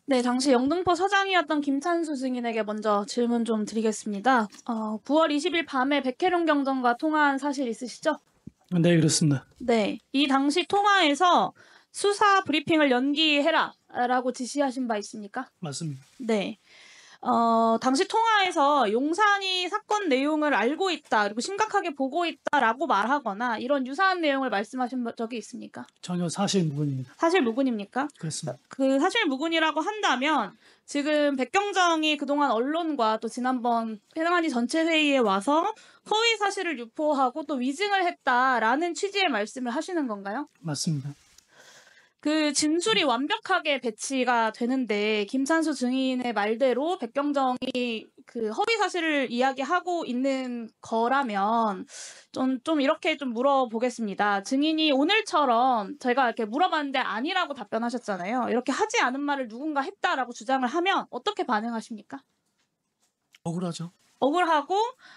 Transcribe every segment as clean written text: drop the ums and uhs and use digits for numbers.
네, 당시 영등포 서장이었던 김찬수 증인에게 먼저 질문 좀 드리겠습니다. 9월 20일 밤에 백혜룡 경정과 통화한 사실 있으시죠? 네, 그렇습니다. 네, 이 당시 통화에서 수사 브리핑을 연기해라라고 지시하신 바 있습니까? 맞습니다. 네. 당시 통화에서 용산이 사건 내용을 알고 있다, 그리고 심각하게 보고 있다라고 말하거나 이런 유사한 내용을 말씀하신 적이 있습니까? 전혀 사실 무근입니다. 사실 무근입니까? 그렇습니다. 그 사실 무근이라고 한다면 지금 백경정이 그동안 언론과 또 지난번 해당하니 전체 회의에 와서 허위 사실을 유포하고 또 위증을 했다라는 취지의 말씀을 하시는 건가요? 맞습니다. 그 진술이 완벽하게 배치가 되는데 김찬수 증인의 말대로 백경정이 그 허위 사실을 이야기하고 있는 거라면 좀 이렇게 좀 물어보겠습니다. 증인이 오늘처럼 제가 이렇게 물어봤는데 아니라고 답변하셨잖아요. 이렇게 하지 않은 말을 누군가 했다라고 주장을 하면 어떻게 반응하십니까? 억울하죠. 억울하고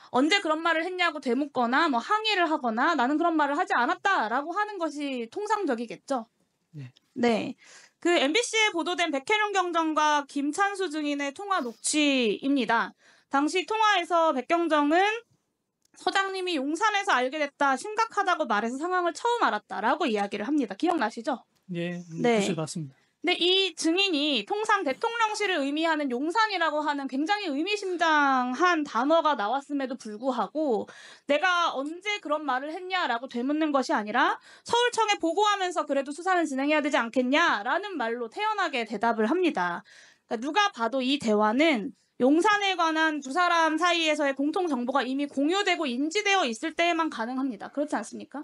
언제 그런 말을 했냐고 되묻거나 뭐 항의를 하거나 나는 그런 말을 하지 않았다라고 하는 것이 통상적이겠죠. 네. 네. 그 MBC에 보도된 백혜룡 경정과 김찬수 증인의 통화 녹취입니다. 당시 통화에서 백경정은 서장님이 용산에서 알게 됐다, 심각하다고 말해서 상황을 처음 알았다라고 이야기를 합니다. 기억나시죠? 예, 네. 뉴스를 봤습니다. 근데 이 증인이 통상 대통령실을 의미하는 용산이라고 하는 굉장히 의미심장한 단어가 나왔음에도 불구하고 내가 언제 그런 말을 했냐라고 되묻는 것이 아니라 서울청에 보고하면서 그래도 수사는 진행해야 되지 않겠냐라는 말로 태연하게 대답을 합니다. 그러니까 누가 봐도 이 대화는 용산에 관한 두 사람 사이에서의 공통 정보가 이미 공유되고 인지되어 있을 때에만 가능합니다. 그렇지 않습니까?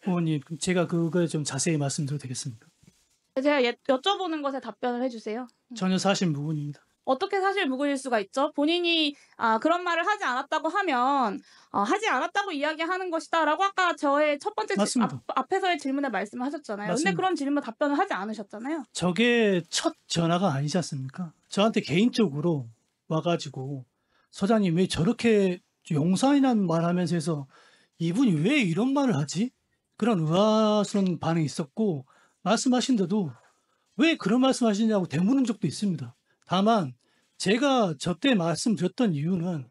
의원님, 제가 그걸 좀 자세히 말씀드려도 되겠습니까? 제가 여쭤보는 것에 답변을 해주세요. 전혀 사실 무근입니다. 어떻게 사실 무근일 수가 있죠? 본인이 그런 말을 하지 않았다고 하면 하지 않았다고 이야기하는 것이다라고 아까 저의 첫 번째 맞습니다. 앞에서의 질문에 말씀하셨잖아요. 맞습니다. 근데 그런 질문 답변을 하지 않으셨잖아요. 저게 첫 전화가 아니지 않습니까? 저한테 개인적으로 와가지고 서장님 왜 저렇게 용산이라는 말 하면서 해서 이분이 왜 이런 말을 하지? 그런 의아스러운 반응이 있었고 말씀하신데도 왜 그런 말씀하시냐고 되묻는 적도 있습니다. 다만 제가 저때 말씀드렸던 이유는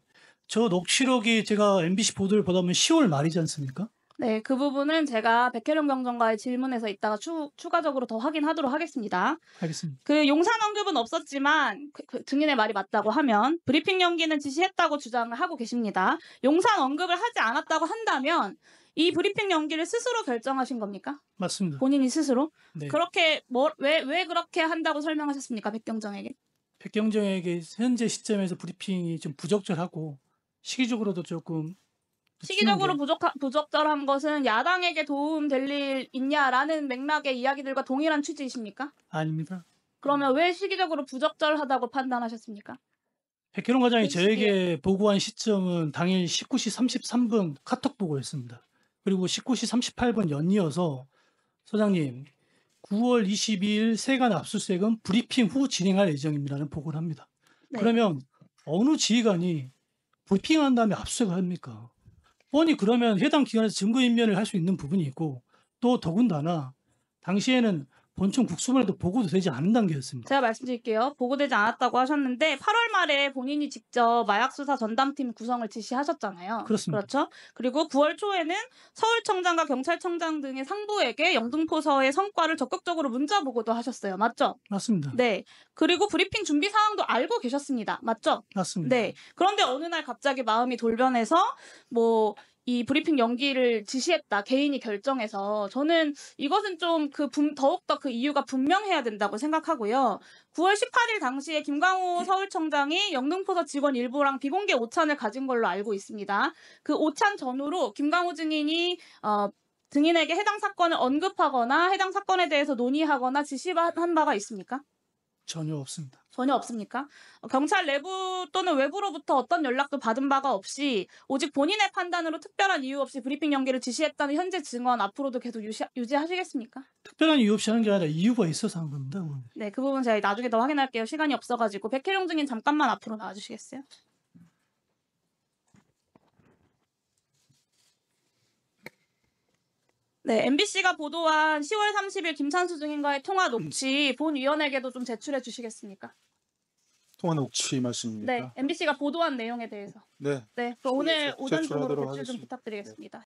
저 녹취록이 제가 MBC 보도를 보다 보면 10월 말이지 않습니까? 네, 그 부분은 제가 백혜룡 경정과의 질문에서 이따가 추가적으로 더 확인하도록 하겠습니다. 알겠습니다. 그 용산 언급은 없었지만 그 증인의 말이 맞다고 하면 브리핑 연기는 지시했다고 주장을 하고 계십니다. 용산 언급을 하지 않았다고 한다면 이 브리핑 연기를 스스로 결정하신 겁니까? 맞습니다. 본인이 스스로? 네. 그렇게 왜 그렇게 한다고 설명하셨습니까? 백경정에게? 백경정에게 현재 시점에서 브리핑이 좀 부적절하고 시기적으로도 조금 시기적으로 부적절한 것은 야당에게 도움될 일 있냐라는 맥락의 이야기들과 동일한 취지이십니까? 아닙니다. 그러면 왜 시기적으로 부적절하다고 판단하셨습니까? 백혜룡 과장이 그 시기에. 저에게 보고한 시점은 당일 19시 33분 카톡 보고였습니다. 그리고 19시 38분 연이어서 소장님 9월 22일 세관 압수수색은 브리핑 후 진행할 예정입니다라는 보고를 합니다. 네. 그러면 어느 지휘관이 브리핑한 다음에 압수수색을 합니까? 뻔히 그러면 해당 기관에서 증거인멸을 할 수 있는 부분이 있고 또 더군다나 당시에는 본청 국수만 해도 보고도 되지 않은 단계였습니다. 제가 말씀드릴게요. 보고되지 않았다고 하셨는데 8월 말에 본인이 직접 마약수사 전담팀 구성을 지시하셨잖아요. 그렇습니다. 그렇죠? 그리고 9월 초에는 서울청장과 경찰청장 등의 상부에게 영등포서의 성과를 적극적으로 문자 보고도 하셨어요. 맞죠? 맞습니다. 네. 그리고 브리핑 준비 상황도 알고 계셨습니다. 맞죠? 맞습니다. 네. 그런데 어느 날 갑자기 마음이 돌변해서 이 브리핑 연기를 지시했다. 개인이 결정해서 저는 이것은 좀 더욱더 그 이유가 분명해야 된다고 생각하고요. 9월 18일 당시에 김광호 서울청장이 영등포서 직원 일부랑 비공개 오찬을 가진 걸로 알고 있습니다. 그 오찬 전후로 김광호 증인이 증인에게 해당 사건을 언급하거나 해당 사건에 대해서 논의하거나 지시한 바가 있습니까? 전혀 없습니다. 전혀 없습니까? 경찰 내부 또는 외부로부터 어떤 연락도 받은 바가 없이 오직 본인의 판단으로 특별한 이유 없이 브리핑 연기를 지시했다는 현재 증언 앞으로도 계속 유지하시겠습니까? 특별한 이유 없이 하는 게 아니라 이유가 있어서 한 겁니다. 네, 그 부분 제가 나중에 더 확인할게요. 시간이 없어가지고. 백혜룡 증인 잠깐만 앞으로 나와주시겠어요? 네, MBC가 보도한 10월 30일 김찬수 증인과의 통화 녹취 본위원에게도 좀 제출해 주시겠습니까? 통화 녹취 네, 말씀입니까? MBC가 보도한 내용에 대해서. 네. 네, 그럼 오늘 오전 중으로 제출하도록 제출 좀 하겠습니다. 부탁드리겠습니다.